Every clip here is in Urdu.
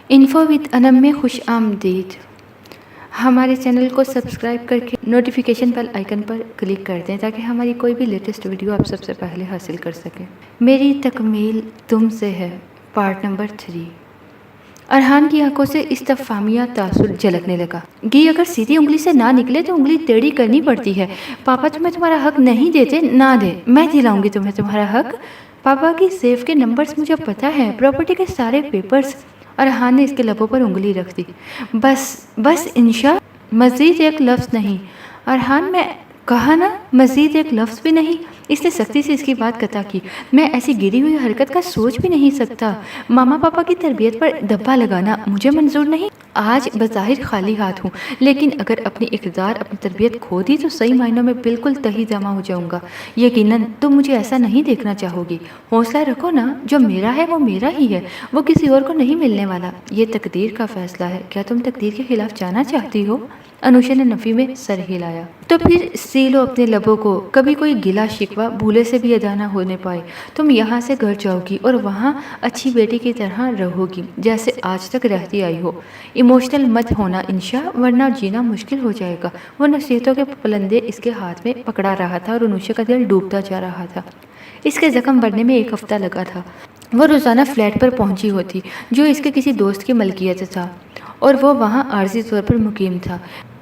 انفو وتھ انم میں خوش آمدید۔ ہمارے چینل کو سبسکرائب کر کے نوٹیفیکیشن بیل آئیکن پر کلک کر دیں تاکہ ہماری کوئی بھی لیٹسٹ ویڈیو آپ سب سے پہلے حاصل کر سکیں۔ میری تکمیل تم سے ہے، پارٹ نمبر 3۔ ارحان کی آنکھوں سے استفہامیہ تاثر جھلکنے لگا۔ گی اگر سیدھی انگلی سے نہ نکلے تو انگلی ٹیڑھی کرنی پڑتی ہے۔ پاپا تمہیں تمہارا حق نہیں دیتے، نہ دے، میں دلاؤں گی تمہیں تمہارا حق۔ پاپا کی سیف کے نمبرز مجھے پتا ہے، پراپرٹی کے سارے پیپرز۔ ارحان نے اس کے لبوں پر انگلی رکھ دی۔ بس انشا، مزید ایک لفظ نہیں۔ ارحان، میں کہا نا، مزید ایک لفظ بھی نہیں۔ اس نے سختی سے اس کی بات قطع کی۔ میں ایسی گری ہوئی حرکت کا سوچ بھی نہیں سکتا۔ ماما پاپا کی تربیت پر دبا لگانا مجھے منظور نہیں۔ آج بظاہر خالی ہاتھ ہوں، لیکن اگر اپنی اقتدار، اپنی تربیت کھو دی تو صحیح معنوں میں بالکل تہی جمع ہو جاؤں گا۔ یقیناً تم مجھے ایسا نہیں دیکھنا چاہو گی۔ حوصلہ رکھو نا، جو میرا ہے وہ میرا ہی ہے، وہ کسی اور کو نہیں ملنے والا۔ یہ تقدیر کا فیصلہ ہے۔ کیا تم تقدیر کے خلاف جانا چاہتی ہو؟ انوشا نے نفی میں سر ہلایا۔ تو پھر سی لو اپنے لبوں کو، کبھی کوئی گلا شکوہ بھولے سے بھی ادا نہ ہونے پائے۔ تم یہاں سے گھر جاؤ گی اور وہاں اچھی بیٹی کی طرح رہو گی جیسے آج تک رہتی آئی ہو۔ ایموشنل مت ہونا انشا، ورنہ جینا مشکل ہو جائے گا۔ وہ نصیحتوں کے پلندے اس کے ہاتھ میں پکڑا رہا تھا اور انوشا کا دل ڈوبتا جا رہا تھا۔ اس کے زخم بڑھنے میں 1 ہفتہ لگا تھا۔ وہ روزانہ فلیٹ پر پہنچی ہوتی جو اس کے کسی دوست کی ملکیت تھا اور وہ وہاں عارضی طور پر مقیم تھا۔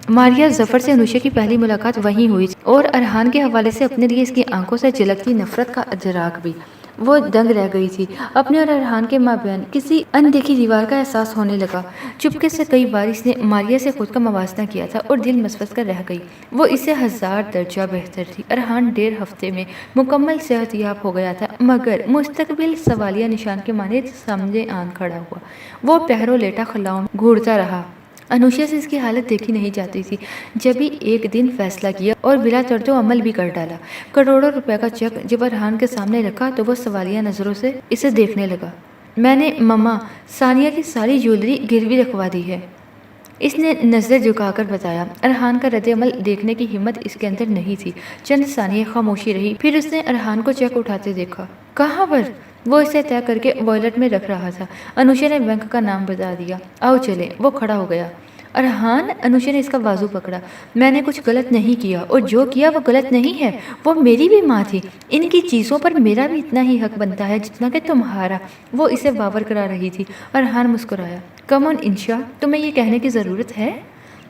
ماریہ ظفر سے انوشا کی پہلی ملاقات وہیں ہوئی اور ارحان کے حوالے سے اپنے لیے اس کی آنکھوں سے جھلکتی نفرت کا ادراک بھی۔ وہ دنگ رہ گئی تھی۔ اپنے اور ارحان کے مابین کسی اندیکھی دیوار کا احساس ہونے لگا۔ چپکے سے کئی بار اس نے ماریہ سے خود کا موازنہ کیا تھا اور دل مسوس کر رہ گئی۔ وہ اس سے 1000 درجہ بہتر تھی۔ ارحان 1.5 ہفتے میں مکمل صحت یاب ہو گیا تھا، مگر مستقبل سوالیہ نشان کے مانند سامنے آن کھڑا ہوا۔ وہ پہرو لیٹا خلاؤں میں گھورتا رہا۔ انوشا سے اس کی حالت دیکھی نہیں جاتی تھی۔ جبھی ایک دن فیصلہ کیا اور بلا تردد عمل بھی کر ڈالا۔ کروڑوں روپے کا چیک جب ارحان کے سامنے رکھا تو وہ سوالیہ نظروں سے اسے دیکھنے لگا۔ میں نے مما ثانیہ کی ساری جیولری گروی رکھوا دی ہے، اس نے نظر جھکا کر بتایا۔ ارحان کا رد عمل دیکھنے کی ہمت اس کے اندر نہیں تھی۔ چند ثانیے خاموشی رہی، پھر اس نے ارحان کو چیک اٹھاتے دیکھا۔ کہاں پر؟ وہ اسے طے کر کے وائلٹ میں رکھ رہا تھا۔ انوشا نے بینک کا نام بتا دیا۔ آؤ چلیں۔ وہ کھڑا ہو گیا۔ ارحان، انوشا نے اس کا بازو پکڑا۔ میں نے کچھ غلط نہیں کیا اور جو کیا وہ غلط نہیں ہے۔ وہ میری بھی ماں تھی۔ ان کی چیزوں پر میرا بھی اتنا ہی حق بنتا ہے جتنا کہ تمہارا۔ وہ اسے باور کرا رہی تھی۔ ارحان مسکرایا۔ کم آن انشا، تمہیں یہ کہنے کی ضرورت ہے؟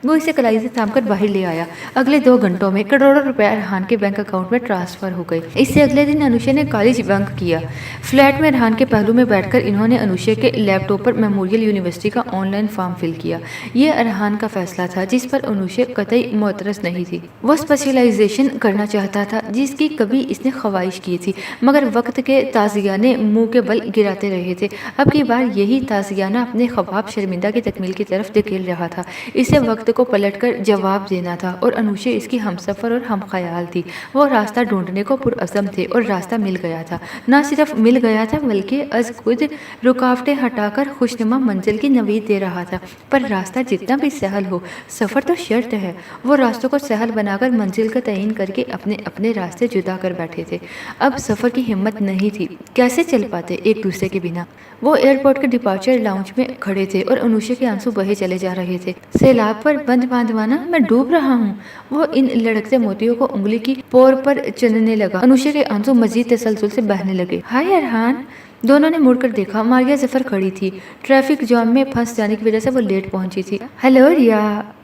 وہ اسے کلائی سے تھام کر باہر لے آیا۔ اگلے 2 گھنٹوں میں کروڑوں روپے ارحان کے بینک اکاؤنٹ میں ٹرانسفر ہو گئے۔ اس سے اگلے دن انوشا نے کالج بنک کیا۔ فلیٹ میں ارحان کے پہلو میں بیٹھ کر انہوں نے انوشا کے لیپ ٹاپ پر میموریل یونیورسٹی کا آن لائن فارم فل کیا۔ یہ ارحان کا فیصلہ تھا جس پر انوشا قطعی معترض نہیں تھی۔ وہ اسپیشلائزیشن کرنا چاہتا تھا جس کی کبھی اس نے خواہش کی تھی، مگر وقت کے تازیانے منہ کے بل گراتے رہے تھے۔ اب کی بار یہی تازیانہ اپنے خواب شرمندہ کی تکمیل کی طرف دھکیل رہا تھا۔ اسے وقت کو پلٹ کر جواب دینا تھا اور انوشا اس کی ہمسفر اور ہم خیال تھی۔ وہ راستہ ڈھونڈنے کو پرعزم تھے اور راستہ مل گیا تھا۔ نہ صرف مل گیا تھا بلکہ از خود رکاوٹیں ہٹا کر خوشنما منزل کی نوید دے رہا تھا۔ پر راستہ جتنا بھی سہل ہو، سفر تو شرط ہے۔ وہ راستوں کو سہل بنا کر منزل کا تعین کر کے اپنے اپنے راستے جدا کر بیٹھے تھے۔ اب سفر کی ہمت نہیں تھی۔ کیسے چل پاتے ایک دوسرے کے بنا؟ وہ ایئرپورٹ کے ڈپارچر لاؤنج میں کھڑے تھے اور انوشا کے آنسو بہے چلے جا رہے تھے۔ سیلاب پر بند باندھوانا، میں ڈوب رہا ہوں۔ وہ ان لڑکتے موتیوں کو انگلی کی پور پر چننے لگا۔ انوشا کے آنسو مزید تسلسل سے بہنے لگے۔ ہائے ارحان! دونوں نے مڑ کر دیکھا۔ ماریہ ظفر کھڑی تھی۔ ٹریفک جام میں پھنس جانے کی وجہ سے وہ لیٹ پہنچی تھی۔ ہیلو ریا!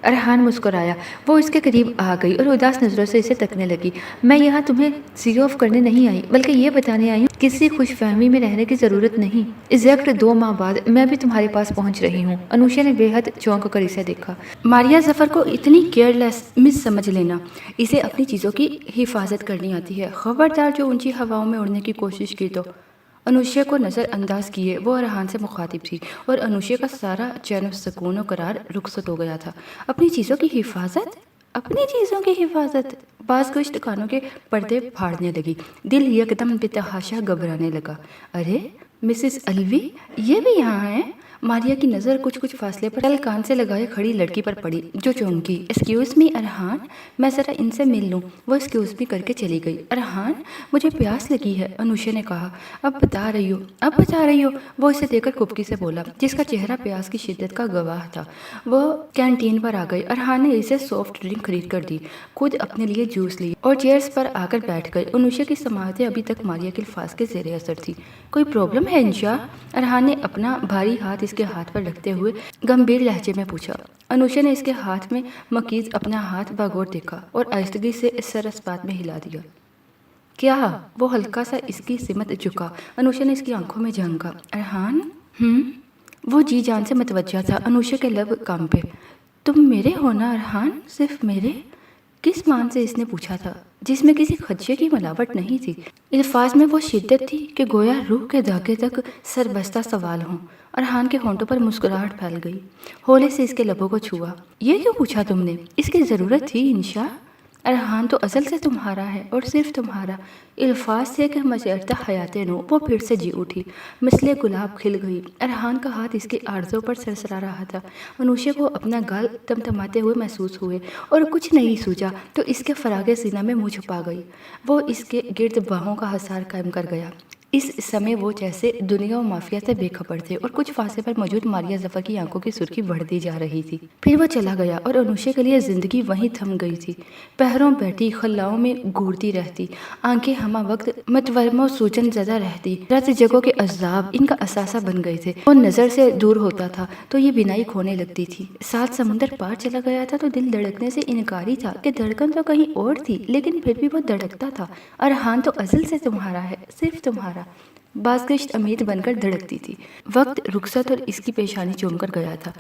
ارحان مسکرایا۔ وہ اس کے قریب آ گئی اور اداس نظروں سے اسے تکنے لگی۔ میں یہاں تمہیں سی آف کرنے نہیں آئی بلکہ یہ بتانے آئی ہوں کسی خوش فہمی میں رہنے کی ضرورت نہیں۔ ایگزیکٹ 2 ماہ بعد میں بھی تمہارے پاس پہنچ رہی ہوں۔ انوشا نے بے حد چونک کر اسے دیکھا۔ ماریہ ظفر کو اتنی کیئر لیس مس سمجھ لینا۔ اسے اپنی چیزوں کی حفاظت کرنی آتی ہے۔ خبردار جو اونچی ہواؤں میں اڑنے کی کوشش کی تو۔ انوشا کو نظر انداز کیے وہ ارحان سے مخاطب تھی اور انوشا کا سارا چین و سکون و قرار رخصت ہو گیا تھا۔ اپنی چیزوں کی حفاظت؟ اپنی چیزوں کی حفاظت؟ باز گشت کانوں کے پردے پھاڑنے لگی۔ دل یکدم بے تحاشا گھبرانے لگا۔ ارے مسز الوی، یہ بھی یہاں ہیں؟ ماریا کی نظر کچھ فاصلے پر کل کان سے لگائے کھڑی لڑکی پر پڑی جو چونکی۔ ایکسکیوز می ارحان، میں ذرا ان سے مل لوں۔ وہ ایکسکیوز می کر کے چلی گئی۔ ارحان مجھے پیاس لگی ہے، انوشا نے کہا۔ اب بتا رہی ہو، وہ اسے دیکھ کر کھپکی سے بولا جس کا چہرہ پیاس کی شدت کا گواہ تھا۔ وہ کینٹین پر آ گئی۔ ارحان نے اسے سافٹ ڈرنک خرید کر دی، خود اپنے لیے جوس لی اور چیئرز پر آ کر بیٹھ گئی۔ انوشا کی سماعتیں ابھی تک ماریا کے الفاظ کے زیر اثر تھی۔ کوئی پرابلم ہے انشا؟ ارحان نے اپنا بھاری ہاتھ اس کے ہاتھ پر رکھتے ہوئے گمبھیر لہجے میں پوچھا۔ انوشا نے اس کے ہاتھ میں مقیز اپنا ہاتھ باغور دیکھا اور آہستگی سے سر اس بات میں ہلا دیا۔ کیا؟ وہ ہلکا سا اس کی سمت جھکا۔ انوشا نے اس کی آنکھوں میں جھانکا۔ ارحان وہ جی جان سے متوجہ تھا۔ انوشا کے لب کانپے۔ تم میرے ہو نا ارحان؟ صرف میرے؟ کس مان سے اس نے پوچھا تھا جس میں کسی خدشے کی ملاوٹ نہیں تھی۔ الفاظ میں وہ شدت تھی کہ گویا روح کے دھاگے تک سربستہ سوال ہوں۔ ارحان کے ہونٹوں پر مسکراہٹ پھیل گئی۔ ہولے سے اس کے لبوں کو چھوا۔ یہ کیوں پوچھا تم نے؟ اس کی ضرورت تھی انشا۔ ارحان تو ازل سے تمہارا ہے اور صرف تمہارا۔ الفاظ سے کہ مچرتا حیات نو وہ پھر سے جی اٹھی، مثل گلاب کھل گئی۔ ارحان کا ہاتھ اس کی آرزوں پر سرسرا رہا تھا۔ انوشا کو اپنا گال تمتماتے ہوئے محسوس ہوئے اور کچھ نہیں سوچا تو اس کے فراغ سینہ میں منہ چھپا گئی۔ وہ اس کے گرد باہوں کا حصار قائم کر گیا۔ اس سمے وہ جیسے دنیا و مافیا سے بے خبر تھے اور کچھ فاصلے پر موجود ماریا ظفر کی آنکھوں کی سرخی بڑھتی جا رہی تھی۔ پھر وہ چلا گیا اور انوشا کے لیے زندگی وہیں تھم گئی تھی، پہروں بیٹھی خلاؤں میں گھورتی رہتی، آنکھیں ہمہ وقت متورم و سوجن زدہ رہتی۔ رات جگہوں کے عذاب ان کا اثاثہ بن گئے تھے۔ وہ نظر سے دور ہوتا تھا تو یہ بینائی کھونے لگتی تھی۔ ساتھ سمندر پار چلا گیا تھا تو دل دھڑکنے سے انکاری تھا کہ دھڑکن تو کہیں اور تھی، لیکن پھر بھی وہ دھڑکتا تھا۔ ارحان تو ازل سے تمہارا ہے، صرف تمہارا۔ بازگشت امید بن کر دھڑکتی تھی۔ وقت رخصت اور اس کی پیشانی چوم کر گیا تھا،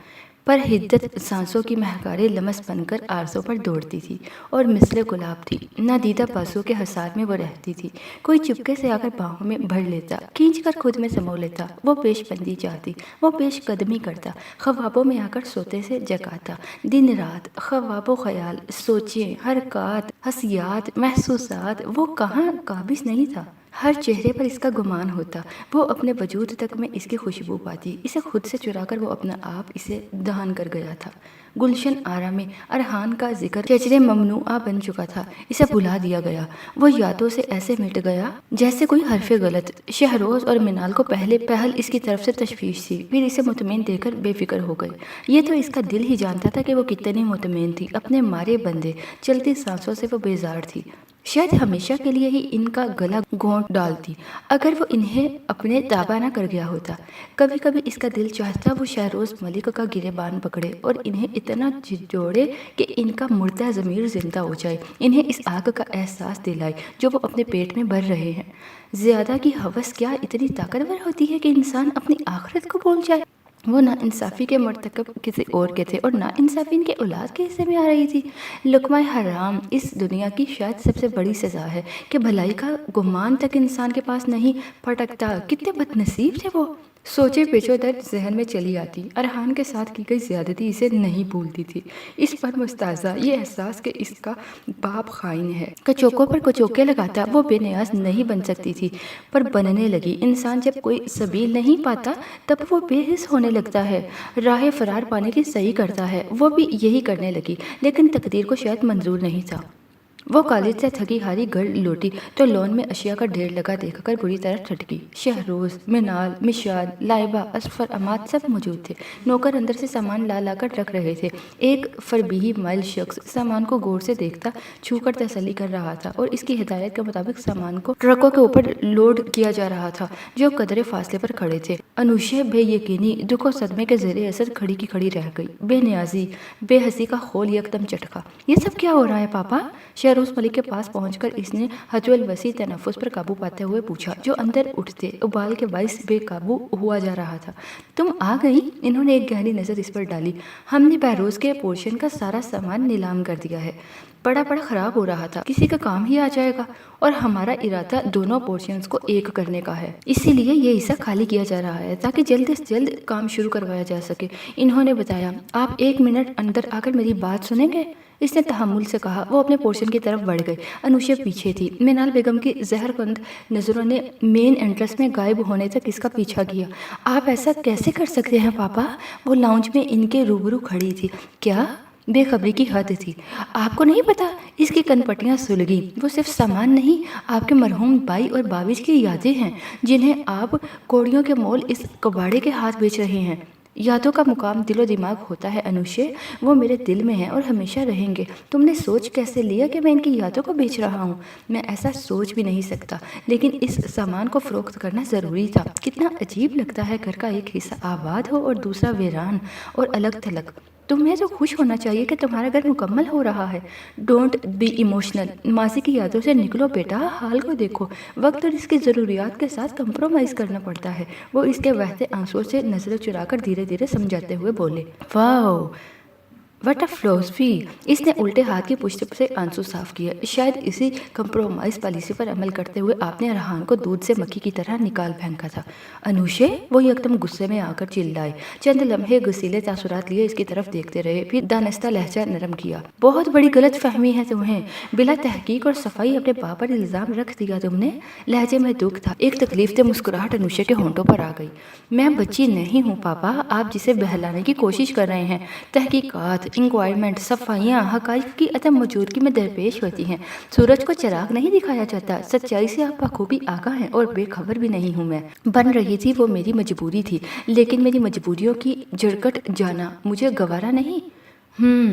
پر حدت سانسوں کی مہکاریں لمس بن کر آرزوں پر دوڑتی تھی اور مثل گلاب تھی۔ نادیدہ بازوں کے حصار میں وہ رہتی تھی۔ کوئی چپکے سے آ کر باہوں میں بھر لیتا، کھینچ کر خود میں سمو لیتا۔ وہ پیش بندی چاہتی، وہ پیش قدمی کرتا، خوابوں میں آ کر سوتے سے جگاتا۔ دن رات خواب و خیال، سوچیں، حرکات، حسیات، محسوسات، وہ کہاں قابض نہیں تھا۔ ہر چہرے پر اس کا گمان ہوتا، وہ اپنے وجود تک میں اس کی خوشبو پاتی، اسے خود سے چرا کر وہ اپنا آپ اسے دہن کر گیا تھا۔ گلشن آرا میں ارحان کا ذکر چچرے ممنوعہ بن چکا تھا، اسے بھلا دیا گیا۔ وہ یادوں سے ایسے مٹ گیا جیسے کوئی حرف غلط۔ شہروز اور منال کو پہل اس کی طرف سے تشویش تھی، پھر اسے مطمئن دیکھ کر بے فکر ہو گئے۔ یہ تو اس کا دل ہی جانتا تھا کہ وہ کتنی مطمئن تھی، اپنے مارے بندے چلتی سانسوں سے وہ بیزار تھی۔ شاید ہمیشہ کے لیے ہی ان کا گلا گھونٹ ڈالتی اگر وہ انہیں اپنے تابع نہ کر گیا ہوتا۔ کبھی کبھی اس کا دل چاہتا وہ شہروز ملک کا گریبان پکڑے اور انہیں اتنا جھنجھوڑے کہ ان کا مردہ ضمیر زندہ ہو جائے، انہیں اس آگ کا احساس دلائے جو وہ اپنے پیٹ میں بھر رہے ہیں۔ زیادہ کی ہوس کیا اتنی طاقتور ہوتی ہے کہ انسان اپنی آخرت کو بھول جائے؟ وہ نا انصافی کے مرتکب کسی اور کے تھے اور نا انصافی ان کے اولاد کے حصے میں آ رہی تھی۔ لقمہ حرام اس دنیا کی شاید سب سے بڑی سزا ہے کہ بھلائی کا گمان تک انسان کے پاس نہیں پھٹکتا۔ کتنے بد نصیب تھے وہ! سوچے پیچو درد ذہن میں چلی آتی۔ ارحان کے ساتھ کی گئی زیادتی اسے نہیں بھولتی تھی، اس پر مستعصیٰ یہ احساس کہ اس کا باپ خائن ہے۔ کچوکوں پر کچوکے لگاتا وہ بے نیاز نہیں بن سکتی تھی، پر بننے لگی۔ انسان جب کوئی سبیل نہیں پاتا تب وہ بے حس ہونے لگتا ہے، راہ فرار پانے کی صحیح کرتا ہے۔ وہ بھی یہی کرنے لگی، لیکن تقدیر کو شاید منظور نہیں تھا۔ وہ کالج سے تھکی ہاری گھر لوٹی تو لون میں اشیاء کا ڈھیر لگا دیکھ کر بری طرح ٹھٹکی۔ شہروز، منال، مشال، لائبہ، اصفر، اماد سب موجود تھے۔ نوکر اندر سے سامان لا کر رکھ رہے تھے۔ ایک فربیہی مائل شخص سامان کو غور سے دیکھتا، چھو کر تسلی کر رہا تھا اور اس کی ہدایت کے مطابق سامان کو ٹرکوں کے اوپر لوڈ کیا جا رہا تھا جو قدرے فاصلے پر کھڑے تھے۔ انوشا بے یقینی، دکھ و صدمے کے زیر اثر کھڑی کی کھڑی رہ گئی۔ بے نیازی، بے حسی کا خول یکدم چٹکا۔ یہ سب کیا ہو رہا ہے پاپا؟ شہروز ملک کے پاس پہنچ کر اس نے حجو الوسیع تنفس پر قابو پاتے ہوئے پوچھا جو اندر اٹھتے ابال کے باعث بے قابو ہوا جا رہا تھا۔ تم آ گئی؟ انہوں نے ایک گہری نظر اس پر ڈالی۔ ہم نے بہروز کے پورشن کا سارا سامان نیلام کر دیا ہے، پڑا خراب ہو رہا تھا، کسی کا کام ہی آ جائے گا، اور ہمارا ارادہ دونوں پورشنز کو ایک کرنے کا ہے، اسی لیے یہ حصہ خالی کیا جا رہا ہے تاکہ جلد سے جلد کام شروع کروایا جا سکے۔ انہوں نے بتایا۔ آپ 1 منٹ اندر آ کر میری بات سنیں گے؟ اس نے تحمل سے کہا۔ وہ اپنے پورشن کی طرف بڑھ گئی۔ انوشا پیچھے تھی۔ منال بیگم کی زہر کند نظروں نے مین انٹرس میں غائب ہونے تک اس کا پیچھا کیا۔ آپ ایسا کیسے کر سکتے ہیں پاپا؟ وہ لاؤنج میں ان کے روبرو کھڑی تھی۔ کیا؟ بے خبری کی حد تھی۔ آپ کو نہیں پتا؟ اس کی کن پٹیاں سلگی۔ وہ صرف سامان نہیں، آپ کے مرحوم بائی اور باویج کی یادیں ہیں جنہیں آپ کوڑیوں کے مول اس کباڑے کے ہاتھ بیچ رہے ہیں۔ یادوں کا مقام دل و دماغ ہوتا ہے انوشے، وہ میرے دل میں ہیں اور ہمیشہ رہیں گے۔ تم نے سوچ کیسے لیا کہ میں ان کی یادوں کو بیچ رہا ہوں؟ میں ایسا سوچ بھی نہیں سکتا، لیکن اس سامان کو فروخت کرنا ضروری تھا۔ کتنا عجیب لگتا ہے گھر کا ایک حصہ آباد ہو اور دوسرا ویران اور الگ تھلگ۔ تمہیں تو خوش ہونا چاہیے کہ تمہارا گھر مکمل ہو رہا ہے۔ ڈونٹ بی ایموشنل، ماضی کی یادوں سے نکلو بیٹا، حال کو دیکھو۔ وقت اور اس کی ضروریات کے ساتھ کمپرومائز کرنا پڑتا ہے۔ وہ اس کے بہتے آنسوؤں سے نظریں چرا کر دھیرے دھیرے سمجھاتے ہوئے بولے۔ واو وٹ اے فلسفی! اس نے الٹے ہاتھ کی پشت سے آنسو صاف کیا۔ شاید اسی کمپرومائز پالیسی پر عمل کرتے ہوئے آپ نے ارحان کو دودھ سے مکھی کی طرح نکال پھینکا تھا۔ انوشے! وہ یکدم غصے میں آ کر چلائے۔ چند لمحے غصیلے تاثرات لیے اس کی طرف دیکھتے رہے، پھر دانستہ لہجہ نرم کیا۔ بہت بڑی غلط فہمی ہے تمہیں۔ بلا تحقیق اور صفائی اپنے باپ پر الزام رکھ دیا تم نے۔ لہجے میں دکھ تھا۔ ایک تکلیف دہ مسکراہٹ انوشے کے ہونٹوں پر آ گئی۔ میں بچی نہیں ہوں پاپا، آپ جسے بہلانے کی کوشش کر رہے ہیں۔ تحقیقات، انکوائرمنٹ، صفائیاں حقائق کی عدم موجودگی میں درپیش ہوتی ہیں۔ سورج کو چراغ نہیں دکھایا جاتا۔ سچائی سے آپ بخوبی آگاہ ہیں اور بے خبر بھی نہیں ہوں میں۔ بن رہی تھی وہ میری مجبوری تھی، لیکن میری مجبوریوں کی جڑکٹ جانا مجھے گوارا نہیں۔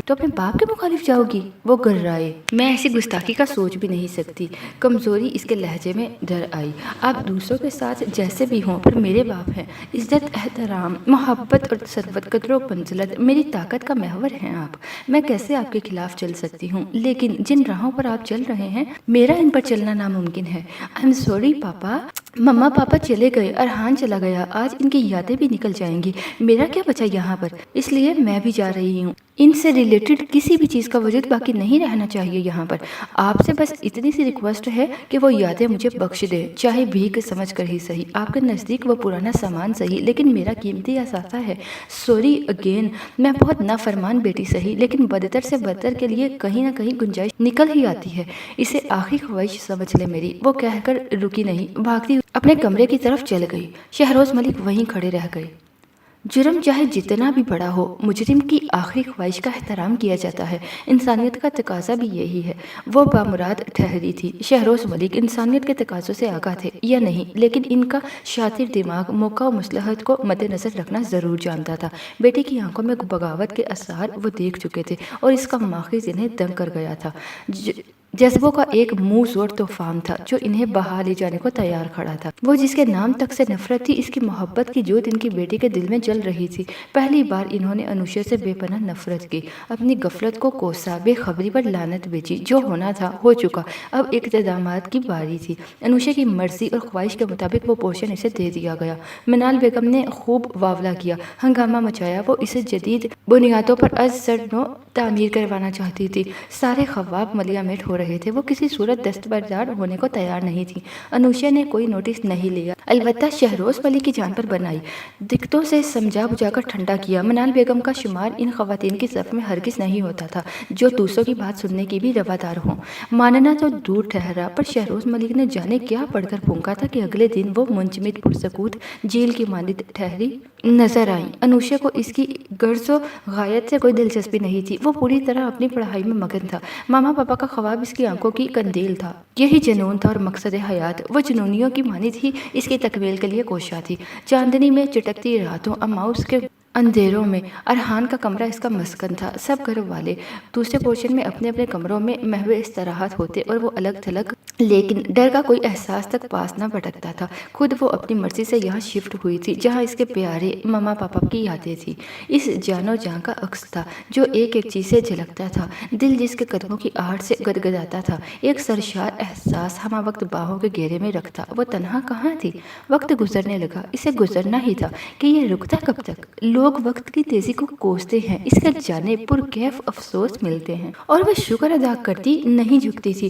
تو اپنے باپ کے مخالف جاؤ گی؟ وہ گررائے۔ میں ایسی گستاخی کا سوچ بھی نہیں سکتی۔ کمزوری اس کے لہجے میں ڈر آئی۔ آپ دوسروں کے ساتھ جیسے بھی ہوں پر میرے باپ ہیں۔ عزت، احترام، محبت اور ثروت، قدر و منزلت میری طاقت کا محور ہیں آپ۔ میں کیسے آپ کے خلاف چل سکتی ہوں؟ لیکن جن راہوں پر آپ چل رہے ہیں میرا ان پر چلنا ناممکن ہے۔ آئی ایم سوری پاپا۔ مما پاپا چلے گئے، ارحان چلا گیا، آج ان کی یادیں بھی نکل جائیں گی۔ میرا کیا بچا یہاں پر؟ اس لیے میں بھی جا رہی ہوں۔ ان سے ریلیٹڈ کسی بھی چیز کا وجود باقی نہیں رہنا چاہیے یہاں پر۔ آپ سے بس اتنی سی ریکویسٹ ہے کہ وہ یادیں مجھے بخش دیں، چاہے بھیک سمجھ کر ہی صحیح۔ آپ کے نزدیک وہ پرانا سامان صحیح، لیکن میرا قیمتی اثاثہ ہے۔ سوری اگین، میں بہت نافرمان بیٹی صحیح، لیکن بدتر سے بدتر کے لیے کہیں نہ کہیں گنجائش نکل ہی آتی ہے۔ اسے آخری خواہش سمجھ لے میری۔ وہ کہہ کر رکی نہیں، بھاگتی اپنے کمرے کی طرف چل گئی۔ شہروز ملک وہیں کھڑے رہ گئے۔ جرم چاہے جتنا بھی بڑا ہو، مجرم کی آخری خواہش کا احترام کیا جاتا ہے۔ انسانیت کا تقاضا بھی یہی ہے۔ وہ بامراد ٹھہری تھی۔ شہروز ملک انسانیت کے تقاضوں سے آگاہ تھے یا نہیں، لیکن ان کا شاطر دماغ موقع و مصلحت کو مد نظر رکھنا ضرور جانتا تھا۔ بیٹے کی آنکھوں میں بغاوت کے آثار وہ دیکھ چکے تھے اور اس کا ماخذ انہیں دنگ کر گیا تھا۔ جذبوں کا ایک منہ زور طوفان تھا جو انہیں بہا لے جانے کو تیار کھڑا تھا۔ وہ جس کے نام تک سے نفرت تھی، اس کی محبت کی جوت ان کی بیٹی کے دل میں جل رہی تھی۔ پہلی بار انہوں نے انوشا سے بے پناہ نفرت کی، اپنی غفلت کو کوسا، بے خبری پر لعنت بیچی۔ جو ہونا تھا ہو چکا، اب اقتدامات کی باری تھی۔ انوشا کی مرضی اور خواہش کے مطابق وہ پورشن اسے دے دیا گیا۔ منال بیگم نے خوب واویلا کیا، ہنگامہ مچایا۔ وہ اسے جدید بنیادوں پر از سر نو تعمیر کروانا چاہتی تھی۔ سارے خواب ملیا میٹ ہو رہے تھے۔ وہ کسی صورت دستبردار ہونے کو تیار نہیں تھی۔ انوشا نے کوئی نوٹس نہیں لیا، البتہ شہروز ملک کی جان پر بنائی۔ دقتوں سے سمجھا بجھا کر ٹھنڈا کیا۔ منال بیگم کا شمار ان خواتین کی صف میں ہرگز نہیں ہوتا تھا جو دوسروں کی بات سننے کی بھی روادار ہوں۔ ماننا تو دور ٹھہرا، پر شہروز ملک نے جانے کیا پڑھ کر پھونکا تھا کہ اگلے دن وہ منجمد پرسکوت جھیل کی مانند ٹھہری نظر آئیں۔ انوشا کو اس کی غرض و غایت سے کوئی دلچسپی نہیں تھی۔ وہ پوری طرح اپنی پڑھائی میں مگن تھا۔ ماما پاپا کا خواب اس کی آنکھوں کی قندیل تھا۔ یہی جنون تھا اور مقصد حیات۔ وہ جنونیوں کی مانند ہی اس کی تکمیل کے لیے کوشاں تھی۔ چاندنی میں چٹکتی راتوں، اماؤس کے اندھیروں میں ارحان کا کمرہ اس کا مسکن تھا۔ سب گھر والے دوسرے پورشن میں اپنے اپنے کمروں میں محو استراحت ہوتے اور وہ الگ تھلگ، لیکن ڈر کا کوئی احساس تک پاس نہ بھٹکتا تھا۔ خود وہ اپنی مرضی سے یہاں شفٹ ہوئی تھی جہاں اس کے پیارے ماما پاپا کی یادیں تھی۔ اس جان و جان کا عکس تھا جو ایک ایک چیز سے جھلکتا تھا، دل جس کے قدموں کی آہٹ سے گدگداتا تھا۔ ایک سرشار احساس ہمہ وقت باہوں کے گھیرے میں رکھتا۔ وہ تنہا کہاں تھی؟ وقت گزرنے لگا، اسے گزرنا ہی تھا کہ یہ رکتا کب تک؟ لوگ وقت کی تیزی کو کوستے ہیں، اس کا جانے پر کیف افسوس ملتے ہیں، اور وہ شکر ادا کرتی نہیں جھکتی تھی۔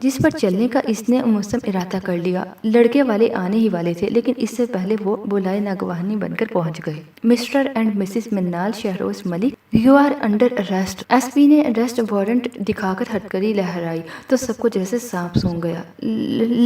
جس پر چلنے کا اس نے موسم ارادہ کر لیا۔ لڑکے والے آنے ہی والے تھے لیکن اس سے پہلے وہ بلائے ناگوانی بن کر پہنچ گئے۔ Mister and Mrs Manal Shahroz Malik, you are under arrest. S P نے اریسٹ وارنٹ دکھا کر ہتھکڑی لہرائی تو سب کو جیسے سانپ سونگ گیا۔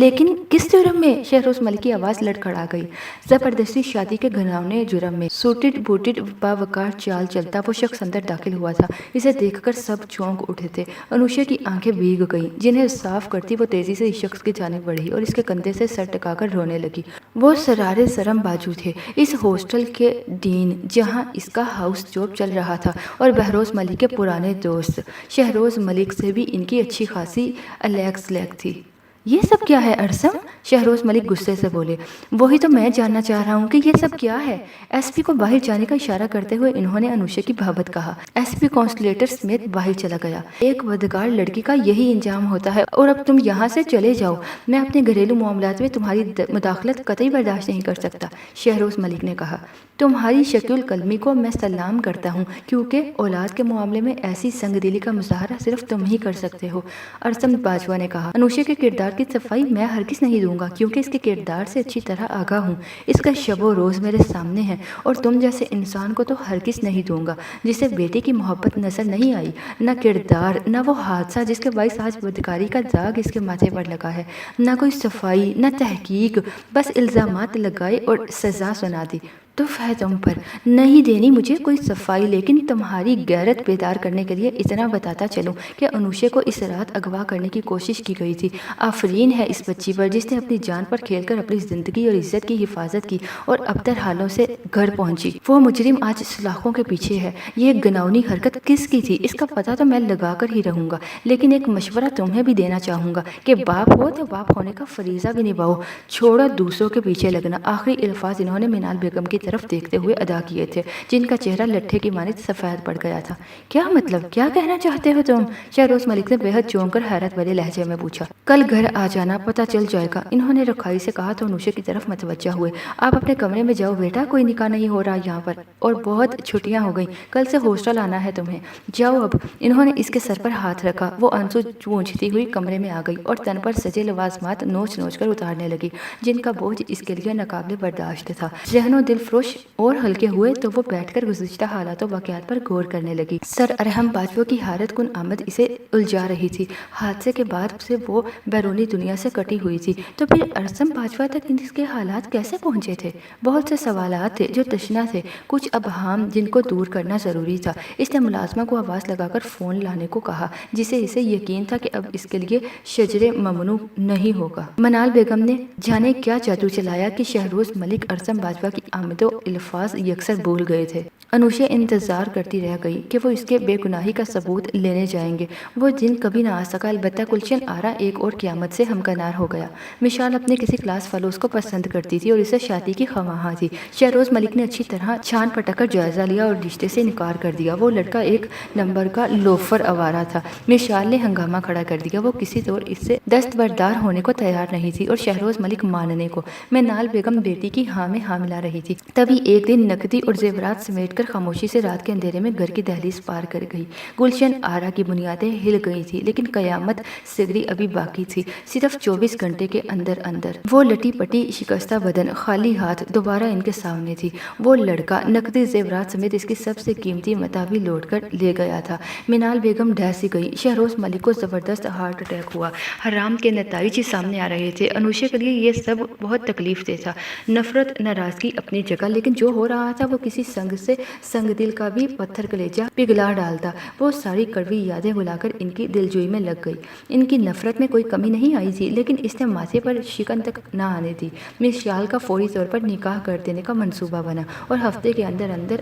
لیکن کس جرم میں؟ شہروز ملک کی آواز لڑکھڑا گئی۔ زبردستی شادی کے گھناؤنے جرم میں۔ سوٹڈ بوٹڈ باوقار چال چلتا وہ شخص اندر داخل ہوا تھا۔ اسے دیکھ کر سب چونک اٹھے تھے۔ انوشا کی آنکھیں بھیگ گئیں، جنہیں صاف کرتی وہ تیزی سے اس شخص کی جانب بڑھی اور اس کے کندھے سے سر ٹکا کر رونے لگی۔ وہ سرارے سرم بازو تھے، اس ہاسٹل کے ڈین جہاں اس کا ہاؤس جاب چل رہا تھا، اور بہروز ملک کے پرانے دوست۔ شہروز ملک سے بھی ان کی اچھی خاصی الیگ سلیگ تھی۔ یہ سب کیا ہے ارسم؟ شہروز ملک غصے سے بولے۔ وہی تو میں جاننا چاہ رہا ہوں کہ یہ سب کیا ہے۔ ایس پی کو باہر جانے کا اشارہ کرتے ہوئے انہوں نے انوشا کی بابت کہا۔ ایس پی کانسٹیبل سمیت باہر چلا گیا۔ ایک بدکار لڑکی کا یہی انجام ہوتا ہے اور اب تم یہاں سے چلے جاؤ۔ میں اپنے گھریلو معاملات میں تمہاری مداخلت قطعی برداشت نہیں کر سکتا، شہروز ملک نے کہا۔ تمہاری شکل القلمی کو میں سلام کرتا ہوں، کیونکہ اولاد کے معاملے میں ایسی سنگ دلی کا مظاہرہ صرف تم ہی کر سکتے ہو، ارسم باجوہ نے کہا۔ انوشا کے کردار کی صفائی میں ہرگز نہیں دوں گا، کیونکہ اس کے کردار سے اچھی طرح آگاہ ہوں۔ اس کا شب و روز میرے سامنے ہے، اور تم جیسے انسان کو تو ہرگز نہیں دوں گا جسے بیٹے کی محبت نظر نہیں آئی، نہ کردار، نہ وہ حادثہ جس کے باعث آج بدکاری کا داغ اس کے ماتھے پر لگا ہے، نہ کوئی صفائی، نہ تحقیق، بس الزامات لگائے اور سزا سنا دی۔ تف ہے تم پر، نہیں دینی مجھے کوئی صفائی، لیکن تمہاری غیرت بیدار کرنے کے لیے اتنا بتاتا چلوں کہ انوشا کو اس رات اغوا کرنے کی کوشش کی گئی تھی۔ آفرین ہے اس بچی پر جس نے اپنی جان پر کھیل کر اپنی زندگی اور عزت کی حفاظت کی اور ابتر حالوں سے گھر پہنچی۔ وہ مجرم آج سلاخوں کے پیچھے ہے۔ یہ گناؤنی حرکت کس کی تھی اس کا پتہ تو میں لگا کر ہی رہوں گا، لیکن ایک مشورہ تمہیں بھی دینا چاہوں گا کہ باپ ہو تو باپ ہونے کا فریضہ بھی نبھاؤ، چھوڑو دوسروں کے پیچھے لگنا۔ آخری الفاظ انہوں نے منال بیگم کی طرف دیکھتے ہوئے ادا کیے تھے، جن کا چہرہ لٹھے کی مانند سفید پڑ گیا تھا۔ کیا مطلب؟ کیا کہنا چاہتے ہو تم؟ شہروز ملک نے بے حد چونک کر حیرت بھرے لہجے میں پوچھا۔ کل گھر آ جانا، پتہ چل جائے گا، انہوں نے رکھائی سے کہا تو انوشا کی طرف متوجہ ہوئے۔ آپ اپنے کمرے میں جاؤ بیٹا، کوئی نکاح نہیں ہو رہا یہاں پر، اور بہت چھٹیاں ہو گئیں، کل سے ہاسٹل آنا ہے تمہیں، جاؤ اب۔ انہوں نے اس کے سر پر ہاتھ رکھا۔ وہ آنسو پوچھتی ہوئی کمرے میں آ گئی اور تن پر سجے لوازمات نوچ نوچ کر اتارنے لگی، جن کا بوجھ اس کے لیے ناقابل برداشت تھا۔ ذہن و دل فروش اور ہلکے ہوئے تو وہ بیٹھ کر گزشتہ حالات و واقعات پر غور کرنے لگی۔ سر ارحم باجوہ کی حیرت کن آمد اسے الجھا رہی تھی۔ حادثے کے بعد سے وہ بیرونی دنیا سے کٹی ہوئی تھی، تو پھر ارسم باجوہ تک اس کے حالات کیسے پہنچے تھے؟ بہت سے سوالات تھے جو تشنہ تھے، کچھ ابہام جن کو دور کرنا ضروری تھا۔ اس نے ملازمہ کو آواز لگا کر فون لانے کو کہا، جسے اسے یقین تھا کہ اب اس کے لیے شجر ممنوع نہیں ہوگا۔ منال بیگم نے جانے کیا جادو چلایا کہ شہروز ملک ارسم باجوہ کی آمد و الفاظ یکسر بھول گئے تھے۔ انوشا انتظار کرتی رہ گئی کہ وہ اس کے بے گناہی کا ثبوت لینے جائیں گے۔ وہ دن کبھی نہ آ سکا، البتہ گلشن آرا ایک اور قیامت سے ہمکنار ہو گیا۔ مشال اپنے کسی کلاس فیلوز کو پسند کرتی تھی اور اسے شادی کی خواہاں تھی۔ شہروز ملک نے اچھی طرح چھان پٹک کر جائزہ لیا اور رشتے سے انکار کر دیا۔ وہ لڑکا ایک نمبر کا لوفر آوارہ تھا۔ مشال نے ہنگامہ کھڑا کر دیا۔ وہ کسی طور اس سے دستبردار ہونے کو تیار نہیں تھی اور شہروز ملک ماننے کو۔ منال بیگم بیٹی کی ہاں میں ہاں ملا رہی تھی، تبھی ایک دن نقدی اور زیورات سمیٹ کر خاموشی سے رات کے اندھیرے میں گھر کی دہلیز پار کر گئی۔ گلشن آرا کی بنیادیں ہل گئی تھی، لیکن قیامت سگری ابھی باقی تھی۔ صرف 24 گھنٹے کے اندر اندر وہ لٹی پٹی شکستہ بدن خالی ہاتھ دوبارہ ان کے سامنے تھی۔ وہ لڑکا نقدی زیورات سمیت اس کی سب سے قیمتی متاع بھی لوٹ کر لے گیا تھا۔ منال بیگم ڈھہ سی گئی۔ شہروز ملک کو زبردست ہارٹ اٹیک ہوا۔ حرام کے نتائج سامنے آ رہے تھے۔ انوشا کے لیے یہ سب بہت تکلیف دہ تھا۔ نفرت، ناراضگی اپنی جگہ، لیکن جو ہو رہا تھا وہ کسی سنگ سے سنگ دل کا بھی پتھر کلیجہ پگھلا ڈالتا۔ وہ ساری کڑوی یادیں بلا کر ان کی دلجوئی میں لگ گئی۔ ان کی نفرت میں کوئی کمی نہیں آئی تھی، لیکن اس نے ماتھے پر شکن تک نہ آنے دی۔ مشال کا فوری طور پر نکاح کر دینے کا منصوبہ بنا اور ہفتے کے اندر اندر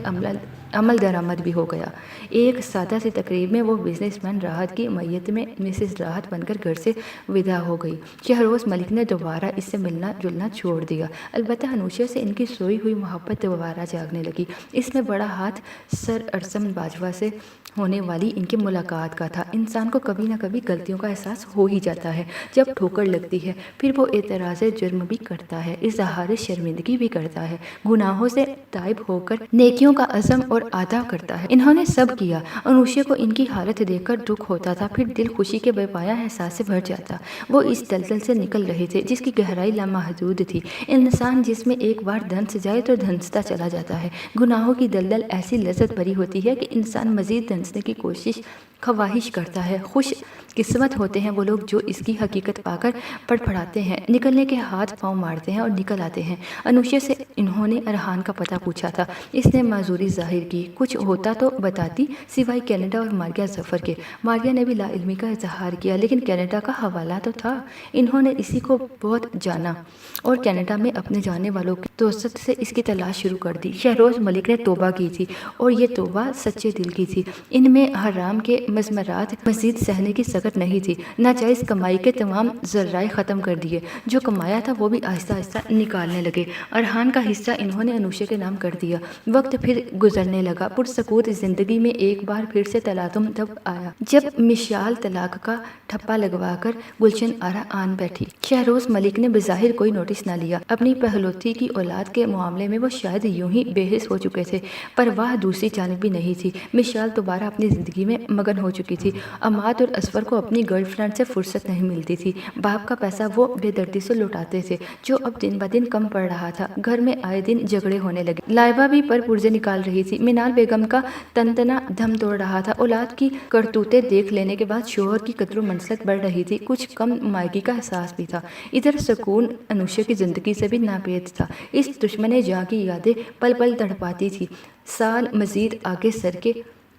عمل درآمد بھی ہو گیا۔ ایک سادہ سی تقریب میں وہ بزنس مین راحت کی میت میں مسز راحت بن کر گھر سے ودا ہو گئی۔ شہروز ملک نے دوبارہ اس سے ملنا جلنا چھوڑ دیا، البتہ انوشا سے ان کی سوئی ہوئی محبت دوبارہ جاگنے لگی۔ اس میں بڑا ہاتھ سر ارسم باجوہ سے ہونے والی ان کی ملاقات کا تھا۔ انسان کو کبھی نہ کبھی غلطیوں کا احساس ہو ہی جاتا ہے۔ جب ٹھوکر لگتی ہے پھر وہ اعتراض جرم بھی کرتا ہے، اظہار شرمندگی بھی کرتا ہے، گناہوں سے تائب ہو کر نیکیوں کا عزم اور ادا کرتا ہے۔ انہوں نے سب کیا۔ انوشے کو ان کی حالت دیکھ کر دکھ ہوتا تھا، پھر دل خوشی کے بے پایا احساس سے بھر جاتا۔ وہ اس دلدل سے نکل رہے تھے جس کی گہرائی لامحدود تھی۔ انسان جس میں ایک بار دھنس جائے تو دھنستا چلا جاتا ہے۔ گناہوں کی دلدل ایسی لذت بھری ہوتی ہے کہ انسان مزید دھنسنے کی خواہش کرتا ہے۔ خوش قسمت ہوتے ہیں وہ لوگ جو اس کی حقیقت پا کر پڑپڑاتے ہیں، نکلنے کے ہاتھ پاؤں مارتے ہیں اور نکل آتے ہیں۔ انوشے سے انہوں نے ارحان کا پتہ پوچھا تھا۔ اس نے معذوری ظاہر کی، کچھ ہوتا تو بتاتی سوائے کینیڈا اور ماریہ ظفر کے۔ ماریہ نے بھی لا علمی کا اظہار کیا، لیکن کینیڈا کا حوالہ تو تھا۔ انہوں نے اسی کو بہت جانا اور کینیڈا میں اپنے جانے والوں کی توسط سے اس کی تلاش شروع کر دی۔ شہروز ملک نے توبہ کی تھی اور یہ توبہ سچے دل کی تھی۔ ان میں حرام کے مضمرات مزید سہنے کی سکت نہیں تھی۔ ناجائز کمائی کے تمام ذرائع ختم کر دیے، جو کمایا تھا وہ بھی آہستہ آہستہ نکالنے لگے۔ ارحان کا حصہ انہوں نے انوشے کے نام کر دیا۔ وقت پھر گزرنے لگا۔ پرسکون زندگی میں ایک بار پھر سے تلاطم تب آیا جب مشال طلاق کا ٹھپا لگوا کر گلشن آرا آن بیٹھی۔ شہروز ملک نے بظاہر کوئی نوٹس نہ لیا۔ اپنی پہلوتی کی اولاد کے معاملے میں وہ شاید یوں ہی بے حس ہو چکے تھے، پر وہ دوسری جانب بھی نہیں تھی۔ مشال دوبارہ اپنی زندگی میں مگن ہو چکی تھی۔ اماد اور اسفر کو اپنی گرل فرینڈ سے فرصت نہیں ملتی تھی۔ باپ کا پیسہ وہ بے دردی سے لوٹاتے تھے، جو اب دن بدن کم پڑ رہا تھا۔ گھر میں آئے دن جھگڑے ہونے لگے۔ لائبہ بھی پر پرزے نکال رہی تھی۔ منال بیگم کا تنتنا دم توڑ رہا تھا۔ اولاد کی کرتوتیں دیکھ لینے کے بعد شوہر کی قدر و منزلت بڑھ رہی تھی۔ کچھ کم مائگی کا احساس بھی تھا۔ ادھر سکون انوشے کی زندگی سے بھی ناپید تھا۔ اس دشمن جاں کی یادیں پل پل تڑپاتی تھی۔ سال مزید آگے سر کے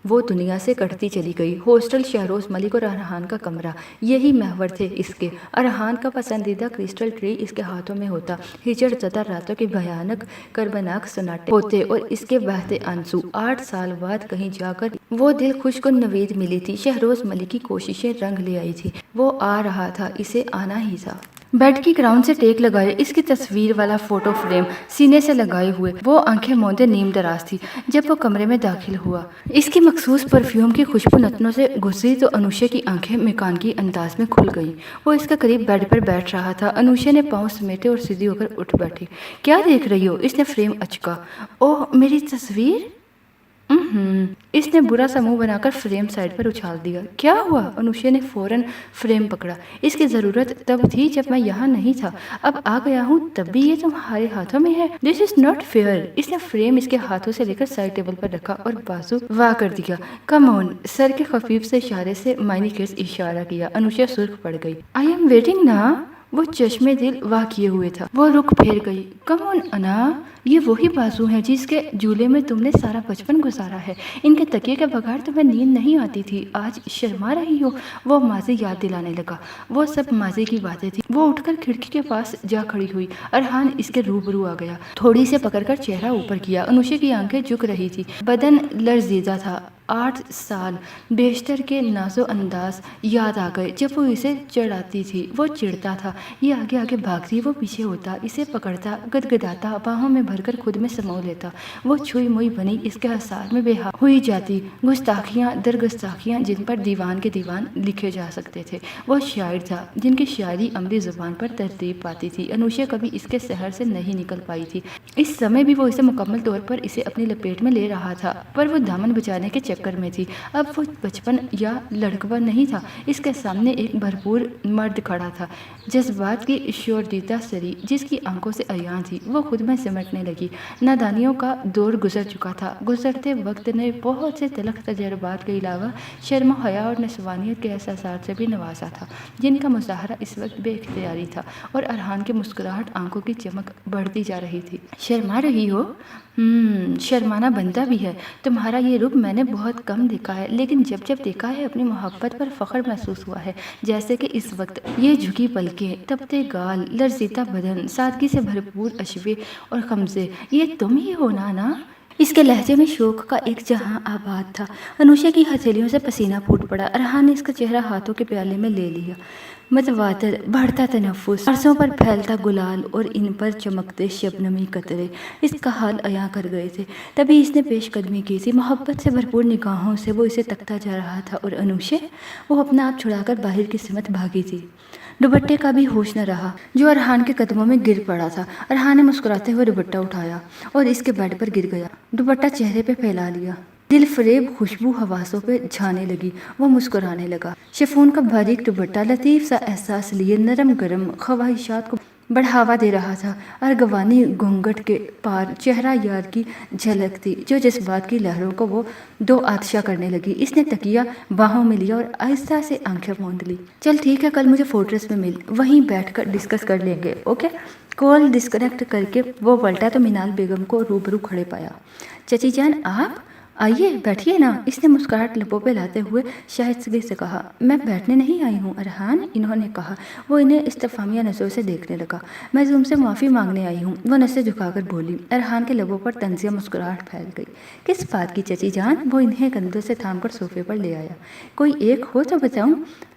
وہ دنیا سے کٹتی چلی گئی۔ ہاسٹل، شہروز ملک اور ارحان کا کمرہ، یہی محور تھے اس کے۔ ارحان کا پسندیدہ کرسٹل ٹری اس کے ہاتھوں میں ہوتا۔ ہجڑ زدہ راتوں کے بھیانک کربناک سناٹے ہوتے اور اس کے بہتے آنسو۔ 8 سال بعد کہیں جا کر وہ دل خوش کو نوید ملی تھی۔ شہروز ملک کی کوششیں رنگ لے آئی تھی۔ وہ آ رہا تھا، اسے آنا ہی تھا۔ بیڈ کی گراؤنڈ سے ٹیک لگائے اس کی تصویر والا فوٹو فریم سینے سے لگائے ہوئے وہ آنکھیں موندے نیم دراز تھی جب وہ کمرے میں داخل ہوا۔ اس کی مخصوص پرفیوم کی خوشبو نتنوں سے گزری تو انوشے کی آنکھیں میکانگی انداز میں کھل گئیں۔ وہ اس کے قریب بیڈ پر بیٹھ رہا تھا۔ انوشے نے پاؤں سمیٹے اور سیدھی ہو کر اٹھ بیٹھی۔ کیا دیکھ رہی ہو؟ اس نے فریم اچکا۔ اوہ، میری تصویر؟ اس نے برا سا منہ بنا کر فریم سائڈ پر اچھال دیا۔ کیا ہوا؟ انوشے نے فوراً فریم پکڑا۔ اس کی ضرورت تب تھی جب میں یہاں نہیں تھا، اب آ گیا ہوں تب بھی یہ تمہارے ہاتھوں میں ہے۔ دس از ناٹ فیئر۔ اس نے فریم اس کے ہاتھوں سے لے کر سائڈ ٹیبل پر رکھا اور بازو وا کر دیا۔ کم آن، سر کے خفیف سے اشارے سے معنی خیز اشارہ کیا۔ انوشا سرخ پڑ گئی۔ آئی ایم ویٹنگ نا؟ وہ چشمے دل وا کیے ہوئے تھا۔ وہ رخ پھیر گئی۔ کم آن انا، یہ وہی بازو ہیں جس کے جھولے میں تم نے سارا بچپن گزارا ہے۔ ان کے تکیے کے بغیر تمہیں نیند نہیں آتی تھی، آج شرما رہی ہو۔ وہ ماضی یاد دلانے لگا۔ وہ سب ماضی کی باتیں تھی۔ وہ اٹھ کر کھڑکی کے پاس جا کھڑی ہوئی۔ ارحان اس کے روبرو آ گیا، تھوڑی سے پکڑ کر چہرہ اوپر کیا۔ انوشے کی آنکھیں جھک رہی تھی، بدن لرزیدہ تھا۔ 8 سال بیشتر کے ناز و انداز یاد آ گئے جب وہ اسے چڑھاتی تھی۔ وہ چڑھتا تھا، یہ آگے آگے بھاگتی، وہ پیچھے ہوتا، اسے پکڑتا، گدگداتا، باہوں میں بھر کر خود میں سمو لیتا۔ وہ چھوئی موئی بنی اس کے حصار میں بے حال ہوئی جاتی۔ گستاخیاں در گستاخیاں جن پر دیوان کے دیوان لکھے جا سکتے تھے۔ وہ شاعر تھا جن کی شاعری عملی زبان پر ترتیب پاتی تھی۔ انوشا کبھی اس کے سحر سے نہیں نکل پائی تھی۔ اس سمے بھی وہ اسے مکمل طور پر اسے اپنی لپیٹ میں لے رہا تھا، پر وہ دامن بچانے کے چکر میں تھی۔ اب وہ بچپن یا لڑکپن نہیں تھا، اس کے سامنے ایک بھرپور مرد کھڑا تھا، جذبات کی شوردیدہ سری جس کی آنکھوں سے عیاں تھی۔ وہ خود میں سمٹنے لگی۔ نادانیوں کا دور گزر چکا تھا۔ گزرتے وقت نے بہت سے تلخ تجربات کے علاوہ شرم و حیا اور نسوانیت کے احساسات سے بھی نوازا تھا، جن کا مظاہرہ اس وقت بے اختیاری تھا، اور ارحان کی مسکراہٹ آنکھوں کی چمک بڑھتی جا رہی تھی۔ شرما رہی ہو؟ شرمانا بنتا بھی ہے۔ تمہارا یہ رخ میں نے بہت کم دیکھا ہے، لیکن جب جب دیکھا ہے اپنی محبت پر فخر محسوس ہوا ہے، جیسے کہ اس وقت۔ یہ جھکی پلکیں، تپتے گال، لرزیدہ بدن، سادگی سے بھرپور اشوے اور خمزے، یہ تم ہی ہو نا؟ اس کے لہجے میں شوق کا ایک جہاں آباد تھا۔ انوشا کی ہتھیلیوں سے پسینہ پھوٹ پڑا۔ ارحان نے اس کا چہرہ ہاتھوں کے پیالے میں لے لیا۔ متواتر بڑھتا تنفس، عرصوں پر پھیلتا گلال اور ان پر چمکتے شبنمی قطرے اس کا حال عیاں کر گئے تھے۔ تبھی اس نے پیش قدمی کی تھی۔ محبت سے بھرپور نگاہوں سے وہ اسے تکتا جا رہا تھا اور انوشا وہ اپنا آپ چھڑا کر باہر کی سمت بھاگی تھی۔ دوپٹے کا بھی ہوش نہ رہا جو ارحان کے قدموں میں گر پڑا تھا۔ ارحان نے مسکراتے ہوئے دوپٹہ اٹھایا اور اس کے بیڈ پر گر گیا۔ دوپٹہ چہرے پہ پھیلا لیا۔ دل فریب خوشبو حواسوں پہ جھانے لگی۔ وہ مسکرانے لگا۔ شفون کا باریک دوپٹہ لطیف سا احساس لیے نرم گرم خواہشات کو بڑھاوا دے رہا تھا۔ ارغوانی گھونگھٹ کے پار چہرہ یار کی جھلک تھی جو جذبات کی لہروں کو وہ دو آتشہ کرنے لگی۔ اس نے تکیہ باہوں میں لیا اور آہستہ سے آنکھیں موند لی۔ چل ٹھیک ہے، کل مجھے فورٹریس میں مل، وہیں بیٹھ کر ڈسکس کر لیں گے، اوکے؟ کال ڈسکنیکٹ کر کے وہ پلٹا تو منال بیگم کو روبرو کھڑے پایا۔ چچی جان آپ آئیے بیٹھیے نا، اس نے مسکراہٹ لبوں پہ لاتے ہوئے شائستگی سے کہا۔ میں بیٹھنے نہیں آئی ہوں ارحان، انہوں نے کہا۔ وہ انہیں استفہامیہ نظروں سے دیکھنے لگا۔ میں تم سے معافی مانگنے آئی ہوں، وہ نظریں جھکا کر بولی۔ ارحان کے لبوں پر طنزیہ مسکراہٹ پھیل گئی۔ کس بات کی چچی جان؟ وہ انہیں کندھوں سے تھام کر صوفے پر لے آیا۔ کوئی ایک ہو تو بتاؤں؟